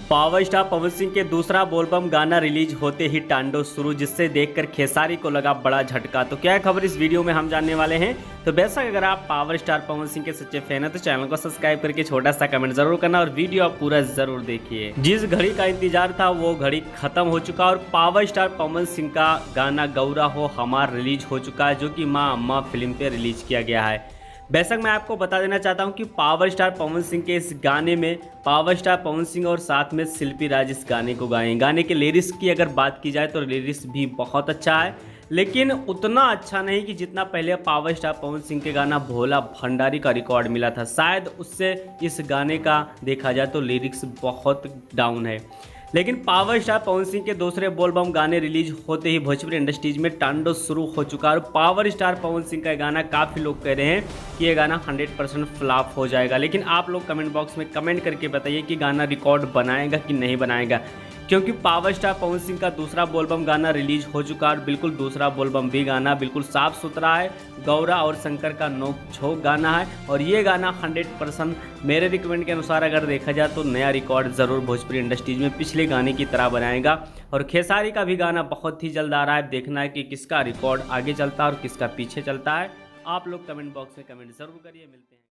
Power star Pawan Singh के दूसरा बोलबम गाना रिलीज होते ही तांडव शुरू, जिससे देखकर खेसारी को लगा बड़ा झटका। तो क्या है खबर इस वीडियो में हम जानने वाले हैं। तो बेशक अगर आप पावर स्टार पवन सिंह के सच्चे फैन हैं तो चैनल को सब्सक्राइब करके छोटा सा कमेंट जरूर करना और वीडियो आप पूरा जरूर देखिए। जिस घड़ी का इंतजार था वो घड़ी खत्म हो चुका और पावर स्टार पवन सिंह का गाना गौरा हो हमार रिलीज हो चुका है, जो कि माँ अम्मा फिल्म पे रिलीज किया गया है। बेशक मैं आपको बता देना चाहता हूं कि पावर स्टार पवन सिंह के इस गाने में पावर स्टार पवन सिंह और साथ में शिल्पी राज इस गाने को गाए। गाने के लिरिक्स की अगर बात की जाए तो लिरिक्स भी बहुत अच्छा है, लेकिन उतना अच्छा नहीं कि जितना पहले पावर स्टार पवन सिंह के गाना भोला भंडारी का रिकॉर्ड मिला था। शायद उससे इस गाने का देखा जाए तो लिरिक्स बहुत डाउन है। लेकिन पावर स्टार पवन सिंह के दूसरे बोलबम गाने रिलीज होते ही भोजपुरी इंडस्ट्रीज में तांडव शुरू हो चुका है और पावर स्टार पवन सिंह का गाना काफ़ी लोग कह रहे हैं कि ये गाना 100% फ्लॉप हो जाएगा। लेकिन आप लोग कमेंट बॉक्स में कमेंट करके बताइए कि गाना रिकॉर्ड बनाएगा कि नहीं बनाएगा, क्योंकि पावर स्टार पवन सिंह का दूसरा बोलबम गाना रिलीज हो चुका है और बिल्कुल दूसरा बोलबम भी गाना बिल्कुल साफ सुथरा है। गौरा और शंकर का नोक झोंक गाना है और ये गाना 100% मेरे रिकमेंड के अनुसार अगर देखा जाए तो नया रिकॉर्ड ज़रूर भोजपुरी इंडस्ट्रीज में पिछले गाने की तरह बनाएगा। और खेसारी का भी गाना बहुत ही जल्द आ रहा है, देखना है कि किसका रिकॉर्ड आगे चलता है और किसका पीछे चलता है। आप लोग कमेंट बॉक्स में कमेंट ज़रूर करिए। मिलते हैं।